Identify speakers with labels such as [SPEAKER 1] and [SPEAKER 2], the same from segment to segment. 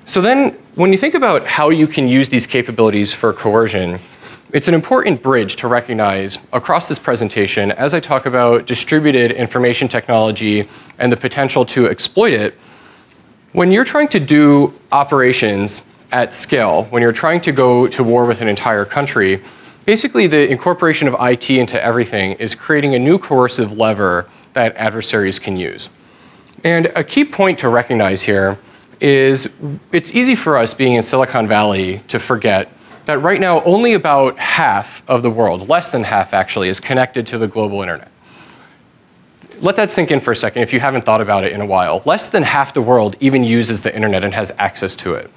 [SPEAKER 1] So then, when you think about how you can use these capabilities for coercion, it's an important bridge to recognize across this presentation as I talk about distributed information technology and the potential to exploit it. When you're trying to do operations at scale, when you're trying to go to war with an entire country, basically the incorporation of IT into everything is creating a new coercive lever that adversaries can use. And a key point to recognize here is it's easy for us being in Silicon Valley to forget that right now only about half of the world, less than half actually, is connected to the global internet. Let that sink in for a second if you haven't thought about it in a while. Less than half the world even uses the internet and has access to it.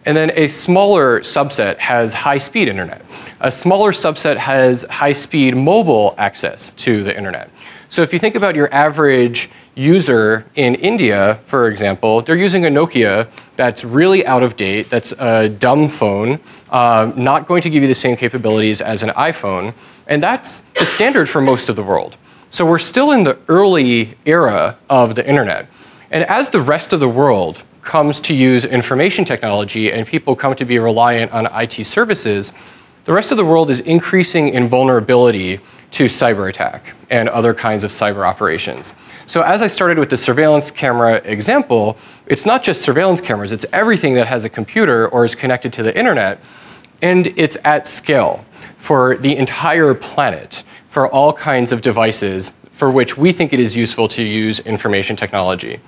[SPEAKER 1] And then a smaller subset has high-speed internet. A smaller subset has high-speed mobile access to the internet. So if you think about your average user in India, for example, they're using a Nokia that's really out of date, that's a dumb phone, not going to give you the same capabilities as an iPhone, and that's the standard for most of the world. So we're still in the early era of the internet. And as the rest of the world comes to use information technology and people come to be reliant on IT services, the rest of the world is increasing in vulnerability to cyber attack and other kinds of cyber operations. So as I started with the surveillance camera example, it's not just surveillance cameras, it's everything that has a computer or is connected to the internet, and it's at scale for the entire planet, for all kinds of devices for which we think it is useful to use information technology.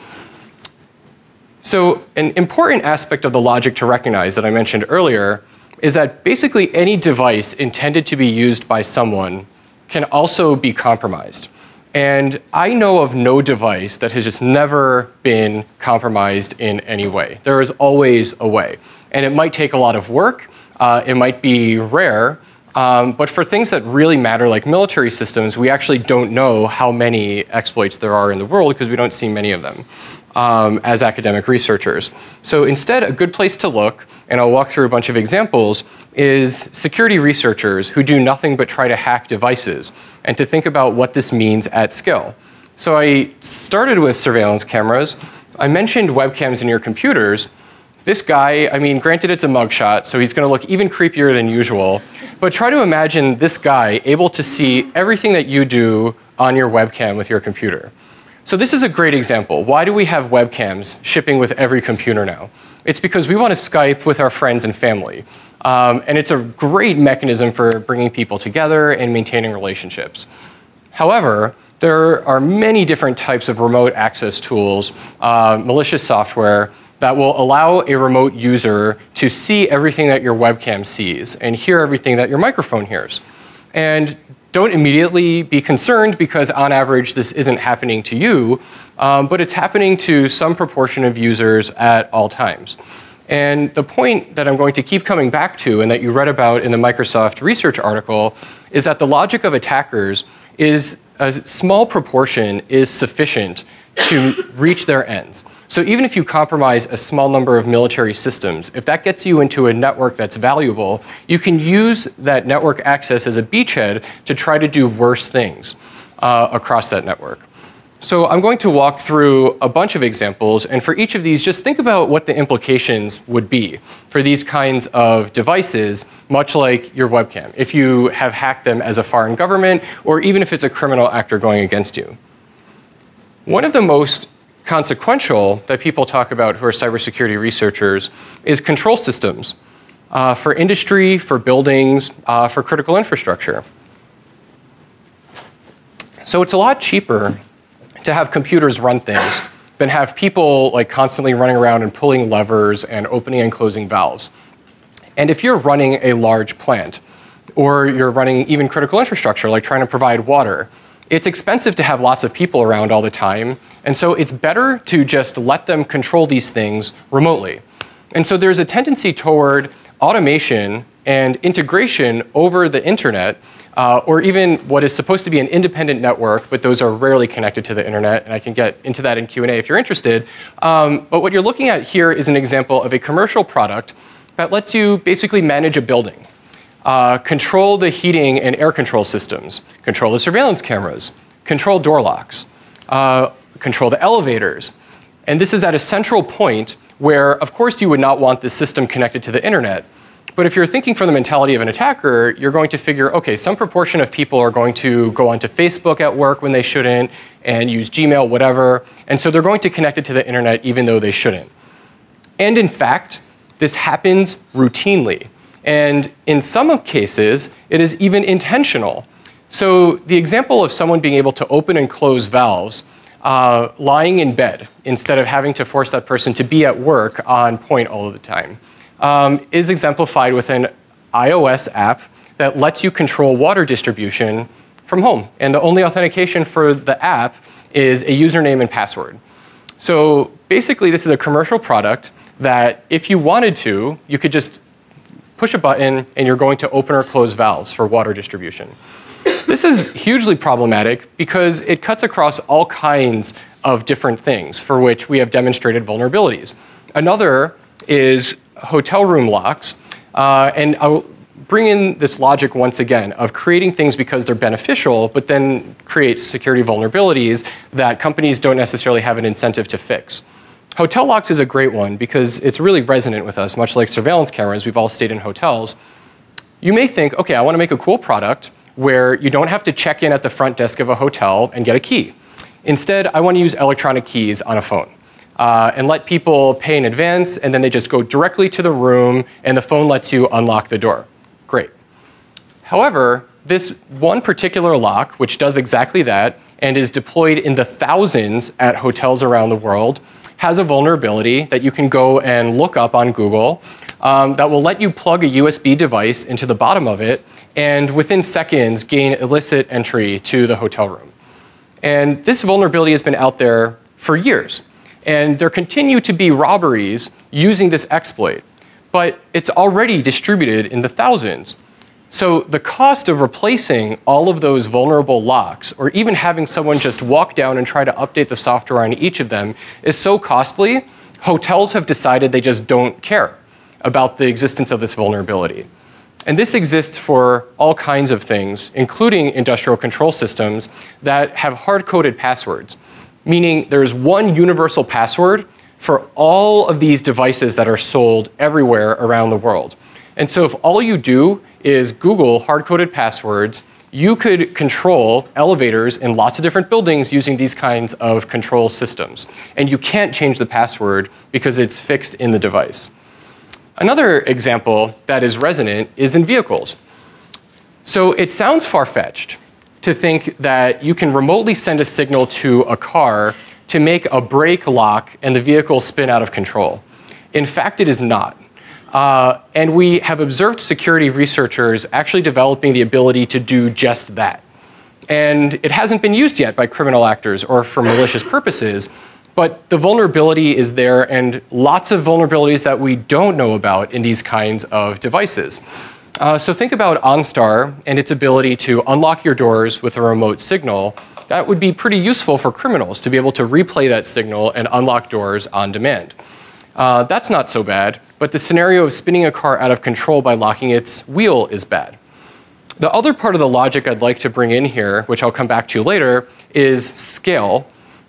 [SPEAKER 1] So an important aspect of the logic to recognize that I mentioned earlier is that basically any device intended to be used by someone can also be compromised. And I know of no device that has just never been compromised in any way. There is always a way. And it might take a lot of work, it might be rare, but for things that really matter like military systems, we actually don't know how many exploits there are in the world because we don't see many of them as academic researchers. So instead, a good place to look, and I'll walk through a bunch of examples, is security researchers who do nothing but try to hack devices and to think about what this means at scale. So I started with surveillance cameras. I mentioned webcams in your computers. This guy, I mean, granted it's a mugshot, so he's going to look even creepier than usual. But try to imagine this guy able to see everything that you do on your webcam with your computer. So this is a great example. Why do we have webcams shipping with every computer now? It's because we want to Skype with our friends and family. And it's a great mechanism for bringing people together and maintaining relationships. However, there are many different types of remote access tools, malicious software, that will allow a remote user to see everything that your webcam sees and hear everything that your microphone hears. And don't immediately be concerned because on average this isn't happening to you, but it's happening to some proportion of users at all times. And the point that I'm going to keep coming back to and that you read about in the Microsoft research article is that the logic of attackers is a small proportion is sufficient to reach their ends. So even if you compromise a small number of military systems, if that gets you into a network that's valuable, you can use that network access as a beachhead to try to do worse things across that network. So I'm going to walk through a bunch of examples, and for each of these, just think about what the implications would be for these kinds of devices, much like your webcam, if you have hacked them as a foreign government, or even if it's a criminal actor going against you. One of the most consequential that people talk about who are cybersecurity researchers is control systems for industry, for buildings, for critical infrastructure. So it's a lot cheaper to have computers run things than have people like constantly running around and pulling levers and opening and closing valves. And if you're running a large plant, or you're running even critical infrastructure, like trying to provide water, it's expensive to have lots of people around all the time, and so it's better to just let them control these things remotely. And so there's a tendency toward automation and integration over the internet, or even what is supposed to be an independent network, but those are rarely connected to the internet, and I can get into that in Q&A if you're interested. But what you're looking at here is an example of a commercial product that lets you basically manage a building. Control the heating and air control systems, control the surveillance cameras, control door locks, control the elevators. And this is at a central point where, of course, you would not want the system connected to the internet. But if you're thinking from the mentality of an attacker, you're going to figure, OK, some proportion of people are going to go onto Facebook at work when they shouldn't and use Gmail, whatever. And so they're going to connect it to the internet even though they shouldn't. And in fact, this happens routinely. And in some cases, it is even intentional. So the example of someone being able to open and close valves lying in bed instead of having to force that person to be at work on point all of the time is exemplified with an iOS app that lets you control water distribution from home. And the only authentication for the app is a username and password. So basically, this is a commercial product that if you wanted to, you could just push a button and you're going to open or close valves for water distribution. This is hugely problematic because it cuts across all kinds of different things for which we have demonstrated vulnerabilities. Another is hotel room locks. And I'll bring in this logic once again of creating things because they're beneficial, but then create security vulnerabilities that companies don't necessarily have an incentive to fix. Hotel locks is a great one because it's really resonant with us, much like surveillance cameras. We've all stayed in hotels. You may think, OK, I want to make a cool product where you don't have to check in at the front desk of a hotel and get a key. Instead, I want to use electronic keys on a phone and let people pay in advance, and then they just go directly to the room, and the phone lets you unlock the door. Great. However, this one particular lock, which does exactly that and is deployed in the thousands at hotels around the world, has a vulnerability that you can go and look up on Google that will let you plug a USB device into the bottom of it and within seconds gain illicit entry to the hotel room. And this vulnerability has been out there for years. And there continue to be robberies using this exploit. But it's already distributed in the thousands. So the cost of replacing all of those vulnerable locks, or even having someone just walk down and try to update the software on each of them, is so costly, hotels have decided they just don't care about the existence of this vulnerability. And this exists for all kinds of things, including industrial control systems that have hard-coded passwords, meaning there's one universal password for all of these devices that are sold everywhere around the world. And so if all you do is Google hard-coded passwords, you could control elevators in lots of different buildings using these kinds of control systems. And you can't change the password because it's fixed in the device. Another example that is resonant is in vehicles. So it sounds far-fetched to think that you can remotely send a signal to a car to make a brake lock and the vehicle spin out of control. In fact, it is not. And we have observed security researchers actually developing the ability to do just that. And it hasn't been used yet by criminal actors or for malicious purposes, but the vulnerability is there, and lots of vulnerabilities that we don't know about in these kinds of devices. So think about OnStar and its ability to unlock your doors with a remote signal. That would be pretty useful for criminals to be able to replay that signal and unlock doors on demand. That's not so bad, but the scenario of spinning a car out of control by locking its wheel is bad. The other part of the logic I'd like to bring in here, which I'll come back to later, is scale,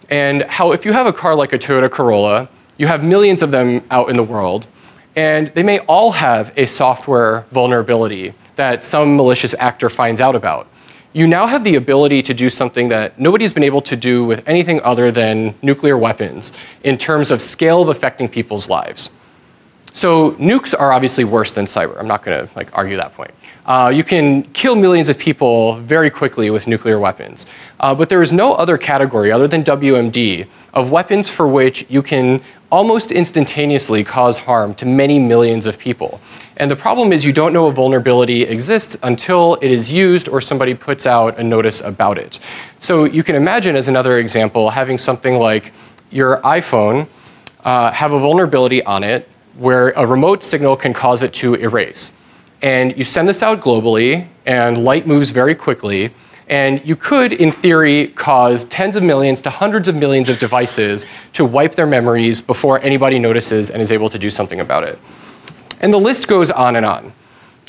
[SPEAKER 1] and how if you have a car like a Toyota Corolla, you have millions of them out in the world, and they may all have a software vulnerability that some malicious actor finds out about. You now have the ability to do something that nobody's been able to do with anything other than nuclear weapons in terms of scale of affecting people's lives. So nukes are obviously worse than cyber. I'm not going to argue that point. You can kill millions of people very quickly with nuclear weapons. But there is no other category other than WMD of weapons for which you can almost instantaneously cause harm to many millions of people. And the problem is you don't know a vulnerability exists until it is used or somebody puts out a notice about it. So you can imagine, as another example, having something like your iPhone have a vulnerability on it where a remote signal can cause it to erase. And you send this out globally, and light moves very quickly. And you could, in theory, cause tens of millions to hundreds of millions of devices to wipe their memories before anybody notices and is able to do something about it. And the list goes on and on.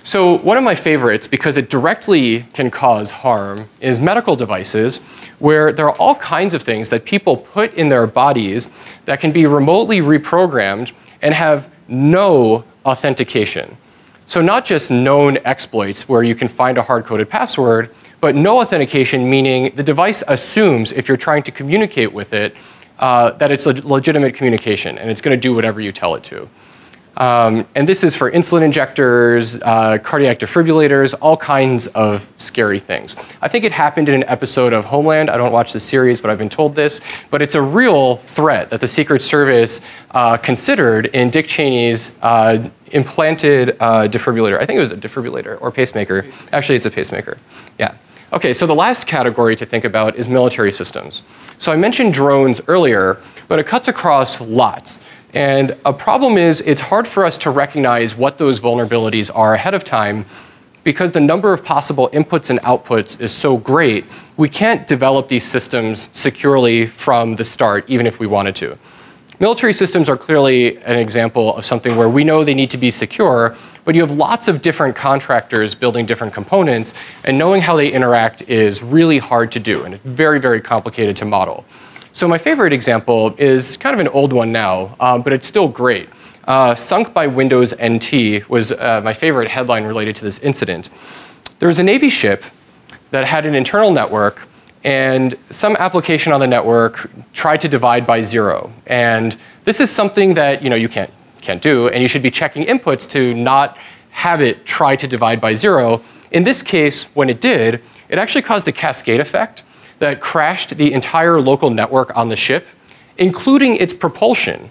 [SPEAKER 1] So one of my favorites, because it directly can cause harm, is medical devices, where there are all kinds of things that people put in their bodies that can be remotely reprogrammed and have no authentication. So not just known exploits where you can find a hard-coded password, but no authentication, meaning the device assumes if you're trying to communicate with it that it's a legitimate communication and it's going to do whatever you tell it to. And this is for insulin injectors, cardiac defibrillators, all kinds of scary things. I think it happened in an episode of Homeland. I don't watch the series, but I've been told this. But it's a real threat that the Secret Service considered in Dick Cheney's implanted defibrillator. I think it was a defibrillator or pacemaker. Actually, it's a pacemaker. Yeah. Okay, so the last category to think about is military systems. So I mentioned drones earlier, but it cuts across lots. And a problem is it's hard for us to recognize what those vulnerabilities are ahead of time because the number of possible inputs and outputs is so great, we can't develop these systems securely from the start, even if we wanted to. Military systems are clearly an example of something where we know they need to be secure, but you have lots of different contractors building different components, and knowing how they interact is really hard to do, and it's very, very complicated to model. So my favorite example is kind of an old one now, but it's still great. Sunk by Windows NT was my favorite headline related to this incident. There was a Navy ship that had an internal network, and some application on the network tried to divide by 0. And this is something that you can't do, and you should be checking inputs to not have it try to divide by 0. In this case, when it did, it actually caused a cascade effect that crashed the entire local network on the ship, including its propulsion.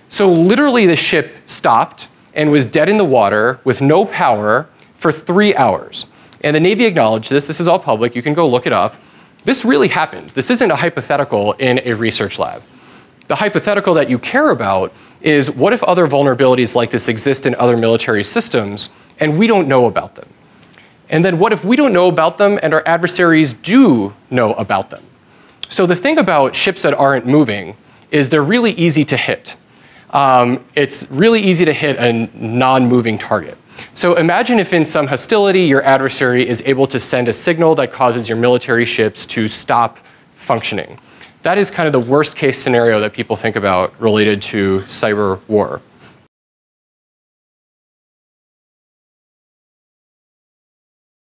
[SPEAKER 1] So literally the ship stopped and was dead in the water with no power for 3 hours. And the Navy acknowledged this. This is all public. You can go look it up. This really happened. This isn't a hypothetical in a research lab. The hypothetical that you care about is what if other vulnerabilities like this exist in other military systems and we don't know about them? And then what if we don't know about them and our adversaries do know about them? So the thing about ships that aren't moving is they're really easy to hit. It's really easy to hit a non-moving target. So imagine if in some hostility your adversary is able to send a signal that causes your military ships to stop functioning. That is kind of the worst case scenario that people think about related to cyber war.